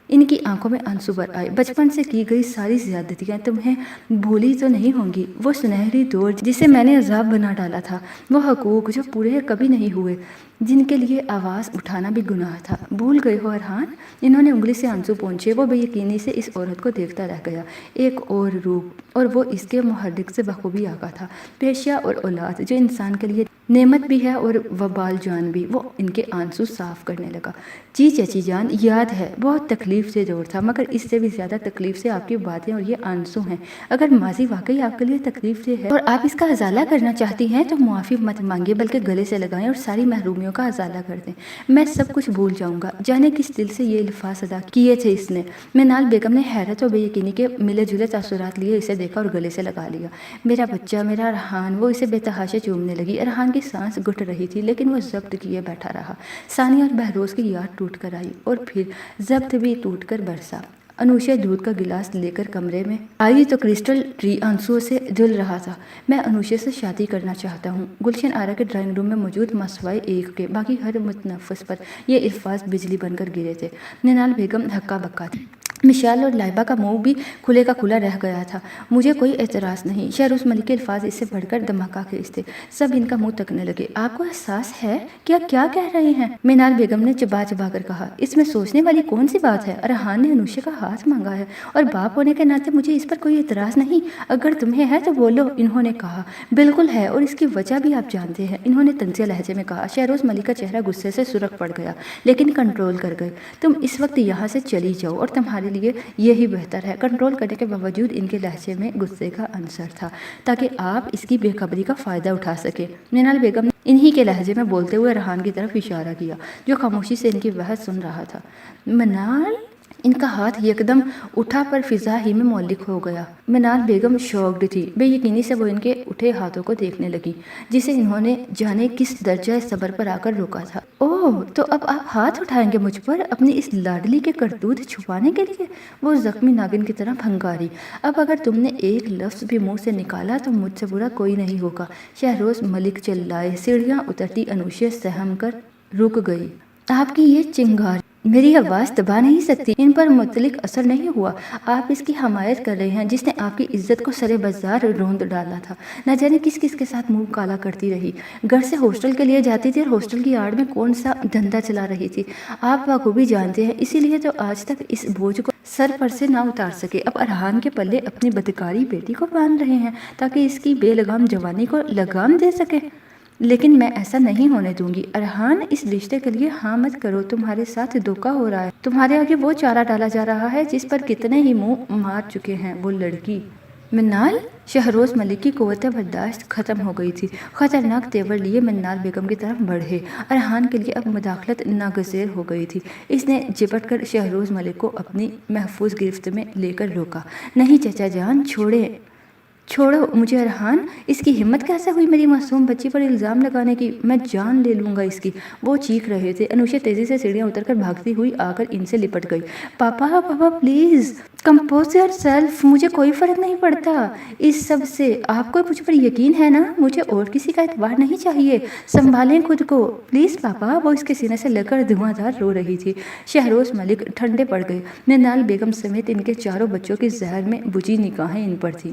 ان کی آنکھوں میں آنسو بھر آئے۔ بچپن سے کی گئی ساری زیادتیاں تمہیں بھولی تو نہیں ہوں گی؟ وہ سنہری دور جسے میں نے عذاب بنا ڈالا تھا، وہ حقوق جو پورے کبھی نہیں ہوئے، جن کے لیے آواز اٹھانا بھی گناہ تھا، بھول گئے ہو ارحان؟ انہوں نے انگلی سے آنسو پونچھے۔ وہ بے یقینی سے اس عورت کو دیکھتا رہ گیا۔ ایک اور روپ، اور وہ اس کے محرک سے بخوبی آگاہ تھا۔ پیشہ اور اولاد جو انسان کے لیے نعمت بھی ہے اور وبال جان بھی۔ وہ ان کے آنسو صاف کرنے لگا۔ جی چچی جان، یاد ہے، بہت تکلیف سے دور تھا، مگر اس سے بھی زیادہ تکلیف سے آپ کی باتیں اور یہ آنسو ہیں۔ اگر ماضی واقعی آپ کے لیے تکلیف دہ ہے اور آپ اس کا ازالہ کرنا چاہتی ہیں تو معافی مت مانگیے، بلکہ گلے سے لگائیں اور ساری محرومیوں کا ازالہ کر دیں۔ میں سب کچھ بھول جاؤں گا۔ جانے کس دل سے یہ الفاظ ادا کیے تھے اس نے؟ منال بیگم نے حیرت اور بے یقینی کے ملے جلے تاثرات لیے اسے دیکھا اور گلے سے لگا لیا۔ میرا بچہ، میرا ارحان، وہ اسے بے تحاشا چومنے لگی۔ ارحان کی سانس گھٹ رہی تھی لیکن وہ ضبط کیے بیٹھا رہا۔ ثانیہ اور بہروز کی یاد ٹوٹ کر آئی اور پھر ضبط بھی ٹوٹ کر برسا۔ انوشا دودھ کا گلاس لے کر کمرے میں آئی تو کرسٹل ٹری آنسوؤں سے دھل رہا تھا۔ میں انوشا سے شادی کرنا چاہتا ہوں۔ گلشن آرا کے ڈرائنگ روم میں موجود مسوائے ایک کے باقی ہر متنفس پر یہ الفاظ بجلی بن کر گرے تھے۔ منال بیگم ہکا بکا تھی۔ مشال اور لائبہ کا منہ بھی کھلے کا کھلا رہ گیا تھا۔ مجھے کوئی اعتراض نہیں۔ شہروز ملک کے الفاظ اس سے بڑھ کر دھماکہ خیز تھے۔ سب ان کا منہ تکنے لگے۔ آپ کو احساس ہے کیا کہہ رہے ہیں؟ منال بیگم نے چبا چبا کر کہا۔ اس میں سوچنے والی کون سی بات ہے؟ ارحان نے انوشا کا ہاتھ مانگا ہے اور باپ ہونے کے ناطے مجھے اس پر کوئی اعتراض نہیں۔ اگر تمہیں ہے تو بولو، انہوں نے کہا۔ بالکل ہے، اور اس کی وجہ بھی آپ جانتے ہیں، انہوں نے طنزیہ لہجے میں کہا۔ شہروز ملک کا چہرہ غصے سے سرخ پڑ گیا لیکن کنٹرول کر گئے۔ تم اس وقت یہاں سے چلی جاؤ اور تمہارے لیے یہی بہتر ہے۔ کنٹرول کرنے کے باوجود ان کے لہجے میں غصے کا عنصر تھا تاکہ آپ اس کی بے خبری کا فائدہ اٹھا سکیں۔ منال بیگم نے انہی کے لہجے میں بولتے ہوئے ارحان کی طرف اشارہ کیا جو خاموشی سے ان کی بحث سن رہا تھا۔ منال، ان کا ہاتھ یکدم اٹھا پر فضا ہی میں معلق ہو گیا۔ منال بیگم شاکڈ تھی۔ بے یقینی سے وہ ان کے اٹھے ہاتھوں کو دیکھنے لگی جسے انہوں نے جانے کس درجہ صبر پر آ کر روکا تھا۔ اوہ، تو اب آپ ہاتھ اٹھائیں گے مجھ پر اپنی اس لاڈلی کے کرتوت چھپانے کے لیے؟ وہ زخمی ناگن کی طرح پھنکاری۔ اب اگر تم نے ایک لفظ بھی منہ سے نکالا تو مجھ سے برا کوئی نہیں ہوگا۔ شہروز ملک چلائے۔ سیڑھیاں اترتی انوشا سہم کر رک گئی۔ آپ کی یہ چنگاری میری آواز دبا نہیں سکتی، ان پر مطلق اثر نہیں ہوا۔ آپ اس کی حمایت کر رہے ہیں جس نے آپ کی عزت کو سرے بازار روند ڈالا تھا۔ نہ جانے کس کس کے ساتھ منہ کالا کرتی رہی، گھر سے ہاسٹل کے لیے جاتی تھی اور ہاسٹل کی آڑ میں کون سا دھندا چلا رہی تھی، آپ بخوبی جانتے ہیں۔ اسی لیے تو آج تک اس بوجھ کو سر پر سے نہ اتار سکے۔ اب ارحان کے پلے اپنی بدکاری بیٹی کو باندھ رہے ہیں تاکہ اس کی بے لگام جوانی کو لگام دے سکے۔ لیکن میں ایسا نہیں ہونے دوں گی۔ ارحان، اس رشتے کے لیے ہاں مت کرو، تمہارے ساتھ دھوکا ہو رہا ہے۔ تمہارے آگے وہ چارہ ڈالا جا رہا ہے جس پر کتنے ہی منہ مار چکے ہیں۔ وہ لڑکی منال، شہروز ملک کی قوت برداشت ختم ہو گئی تھی۔ خطرناک تیور لیے منال بیگم کی طرف بڑھے۔ ارحان کے لیے اب مداخلت ناگزیر ہو گئی تھی۔ اس نے جپٹ کر شہروز ملک کو اپنی محفوظ گرفت میں لے کر روکا۔ نہیں چچا جان، چھوڑیں، چھوڑو مجھے ارحان، اس کی ہمت کیسے ہوئی میری معصوم بچی پر الزام لگانے کی؟ میں جان لے لوں گا اس کی۔ وہ چیخ رہے تھے۔ انوشا تیزی سے سیڑھیاں اتر کر بھاگتی ہوئی آ کر ان سے لپٹ گئی۔ پاپا پاپا پلیز کمپوز یور سیلف، مجھے کوئی فرق نہیں پڑتا اس سب سے، آپ کو مجھ پر یقین ہے نا؟ مجھے اور کسی کا اعتبار نہیں چاہیے، سنبھالیں خود کو پلیز پاپا۔ وہ اس کے سینے سے لگ کر دھواں دھار رو رہی تھی۔ شہروز ملک ٹھنڈے پڑ گئے۔ منال بیگم سمیت ان کے چاروں بچوں کی زہر میں بجھی نگاہیں ان پر تھیں۔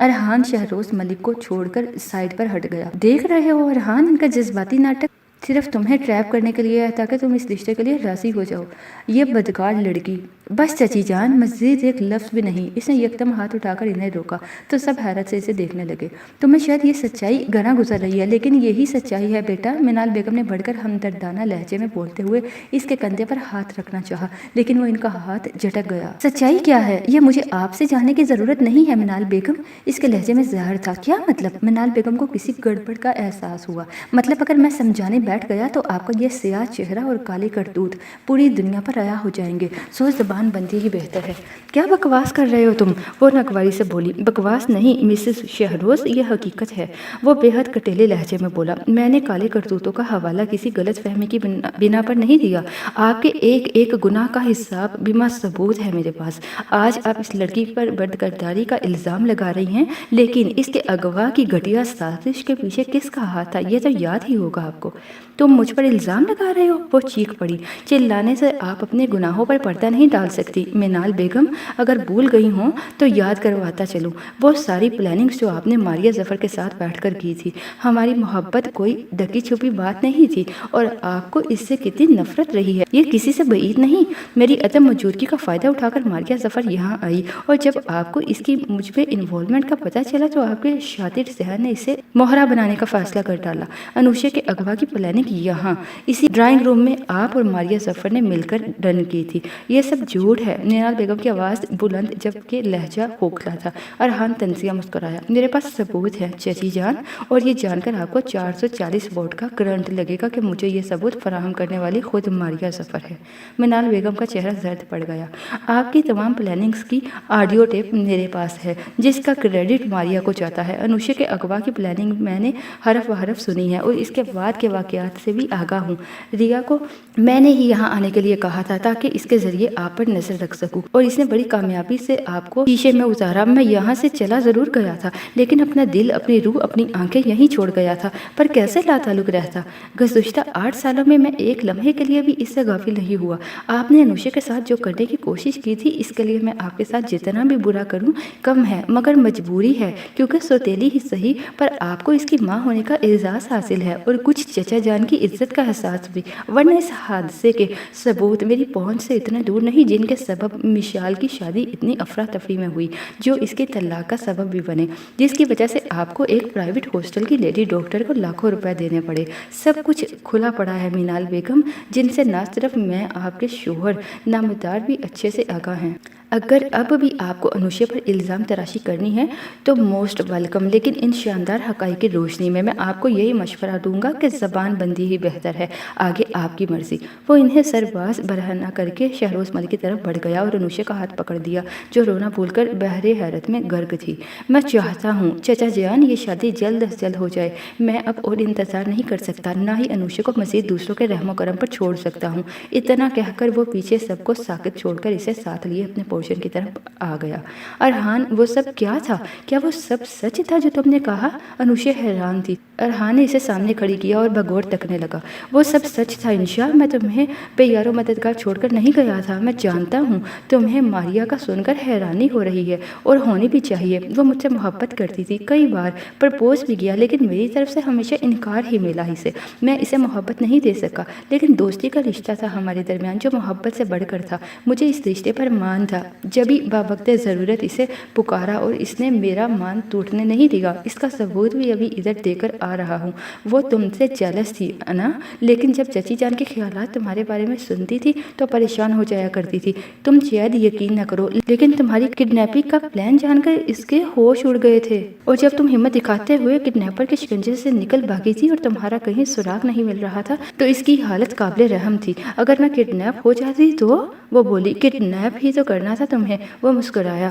ارحان شہروز ملک کو چھوڑ کر سائڈ پر ہٹ گیا۔ دیکھ رہے ہو ارحان، ان کا جذباتی ناٹک صرف تمہیں ٹریپ کرنے کے لیے ہے تاکہ تم اس رشتے کے لیے راضی ہو جاؤ، یہ بدکار لڑکی۔ بس چچی جان، مزید ایک لفظ بھی نہیں۔ اس نے یکدم ہاتھ اٹھا کر انہیں روکا تو سب حیرت سے اسے دیکھنے لگے۔ تمہیں شاید یہ سچائی گراں گزر رہی ہے، لیکن یہی سچائی ہے بیٹا، منال بیگم نے بڑھ کر ہمدردانہ لہجے میں بولتے ہوئے اس کے کندھے پر ہاتھ رکھنا چاہا، لیکن وہ ان کا ہاتھ جھٹک گیا۔ سچائی کیا ہے یہ مجھے آپ سے جاننے کی ضرورت نہیں ہے منال بیگم۔ اس کے لہجے میں زہر تھا۔ کیا مطلب؟ منال بیگم کو کسی گڑبڑ کا احساس ہوا۔ مطلب اگر میں سمجھانے بیٹھ گیا تو آپ کا یہ سیاہ چہرہ اور کالے کرتوت پوری دنیا پر عیاں ہو جائیں گے، سو زبان بندی ہی بہتر ہے۔ کیا بکواس کر رہے ہو تم؟ وہ ناگواری سے بولی۔ بکواس نہیں مسز شہروز، یہ حقیقت ہے، وہ بے حد کٹیلے لہجے میں بولا۔ میں نے کالے کرتوتوں کا حوالہ کسی غلط فہمی کی بنا پر نہیں دیا۔ آپ کے ایک ایک گناہ کا حساب بما ثبوت ہے میرے پاس۔ آج آپ اس لڑکی پر بدکرداری کا الزام لگا رہی ہیں، لیکن اس کے اغوا کی گھٹیا سازش کے پیچھے کس کا ہاتھ تھا یہ تو یاد ہی ہوگا آپ کو۔ تم مجھ پر الزام لگا رہے ہو؟ وہ چیخ پڑی۔ چلانے سے آپ اپنے گناہوں پر پردہ نہیں ڈال سکتی منال بیگم، اگر بھول گئی ہوں تو یاد کرواتا چلوں، وہ ساری پلاننگز جو آپ نے ماریہ ظفر کے ساتھ بیٹھ کر کی تھی۔ ہماری محبت کوئی ڈکی چھپی بات نہیں تھی، اور آپ کو اس سے کتنی نفرت رہی ہے یہ کسی سے بعید نہیں۔ میری عدم موجودگی کا فائدہ اٹھا کر ماریہ ظفر یہاں آئی، اور جب آپ کو اس کی مجھ پہ انوالومنٹ کا پتہ چلا تو آپ کے شاطر ذہن نے اسے مہرہ بنانے کا فیصلہ کر ڈالا۔ انوشا کے اغوا کی پلاننگ یہاں اسی ڈرائنگ روم میں آپ اور ماریہ ظفر نے مل کر ڈن کی تھی۔ یہ سب جھوٹ ہے۔ منال بیگم کی آواز بلند جبکہ لہجہ کھوکھلا تھا۔ ارحان طنزیہ مسکرایا۔ میرے پاس ثبوت ہے چچی جان، اور یہ جان کر آپ کو 440 وولٹ کا کرنٹ لگے گا کہ مجھے یہ ثبوت فراہم کرنے والی خود ماریہ ظفر ہے۔ منال بیگم کا چہرہ زرد پڑ گیا۔ آپ کی تمام پلاننگز کی آڈیو ٹیپ میرے پاس ہے جس کا کریڈٹ ماریہ کو جاتا ہے۔ انوشا کے اغوا کی پلاننگ میں نے حرف بحرف سنی ہے اور اس کے بعد کے واقعات سے بھی آگاہ ہوں۔ ریا کو میں نے ہی یہاں آنے کے لیے کہا تھا تاکہ اس کے ذریعے آپ پر نظر رکھ سکوں، اور اس نے بڑی کامیابی سے آپ کو شیشے میں اتارا۔ میں یہاں سے چلا ضرور گیا تھا، لیکن اپنا دل، اپنی روح، اپنی آنکھیں یہیں چھوڑ گیا تھا، پر کیسے لا تعلق رہتا۔ گزشتہ 8 سالوں میں ایک لمحے کے لیے بھی اس سے غافل نہیں ہوا۔ آپ نے انوشا کے ساتھ جو کرنے کی کوشش کی تھی، اس کے لیے میں آپ کے ساتھ جتنا بھی برا کروں کم ہے، مگر مجبوری ہے، کیونکہ سوتیلی ہی صحیح پر آپ کو اس کی ماں ہونے کا اعزاز حاصل ہے، اور کچھ چچا جان کی عزت کا احساس بھی، ورنہ اس حادثے کے ثبوت میری پہنچ سے اتنے دور نہیں جن کے سبب مشال کی شادی اتنی افراتفری میں ہوئی، جو اس کے طلاق کا سبب بھی بنے، جس کی وجہ سے آپ کو ایک پرائیویٹ ہاسٹل کی لیڈی ڈاکٹر کو لاکھوں روپے دینے پڑے۔ سب کچھ کھلا پڑا ہے منال بیگم، جن سے نہ صرف میں، آپ کے شوہر نامدار بھی اچھے سے آگاہ ہیں۔ اگر اب بھی آپ کو انوشا پر الزام تراشی کرنی ہے تو موسٹ ویلکم، لیکن ان شاندار حقائق کی روشنی میں آپ کو یہی مشورہ دوں گا کہ زبان بندی ہی بہتر ہے، آگے آپ کی مرضی۔ وہ انہیں سرباز برہنہ کر کے شہروز ملک کی طرف بڑھ گیا اور انوشا کا ہاتھ پکڑ دیا، جو رونا بھول کر بحر حیرت میں غرق تھی۔ میں چاہتا ہوں چچا جان یہ شادی جلد از جلد ہو جائے، میں اب اور انتظار نہیں کر سکتا، نہ ہی انوشا کو مزید دوسروں کے رحم و کرم پر چھوڑ سکتا ہوں۔ اتنا کہہ کر وہ پیچھے سب کو ساکت چھوڑ کر اسے ساتھ لیے اپنے پورشن کی طرف آ گیا۔ ارحان وہ سب کیا تھا؟ کیا وہ سب سچ تھا جو تم نے کہا؟ انوشا حیران تھی۔ ارحان نے اسے سامنے کھڑی کیا اور بغور تکنے لگا۔ وہ سب سچ تھا انشا، میں تمہیں بے یار و مددگار چھوڑ کر نہیں گیا تھا۔ میں جانتا ہوں تمہیں ماریہ کا سن کر حیرانی ہو رہی ہے، اور ہونی بھی چاہیے۔ وہ مجھ سے محبت کرتی تھی، کئی بار پرپوز بھی کیا، لیکن میری طرف سے ہمیشہ انکار ہی ملا اسے۔ میں اسے محبت نہیں دے سکا، لیکن دوستی کا رشتہ تھا ہمارے درمیان جو محبت سے بڑھ کر تھا۔ مجھے اس رشتے پر مان تھا، جبھی باوقت ضرورت اسے پکارا اور اس نے میرا مان ٹوٹنے نہیں دیا۔ اس کا ثبوت بھی ابھی ادھر دے کر آ رہا ہوں۔ وہ تم سے جیلس تھی انا، لیکن جب چچی جان کے خیالات تمہارے بارے میں سنتی تھی تو پریشان ہو جایا کرتی تھی۔ تم شاید یقین نہ کرو، لیکن تمہاری کڈنیپنگ کا پلان جان کر اس کے ہوش اڑ گئے تھے، اور جب تم ہمت دکھاتے ہوئے کڈنیپر کے شکنجے سے نکل بھاگی تھی اور تمہارا کہیں سراغ نہیں مل رہا تھا تو اس کی حالت قابل رحم تھی۔ اگر میں کڈنیپ ہو جاتی تو وہ بولی، کڈنیپ ہی تو کرنا تھا تمہیں۔ وہ مسکرایا۔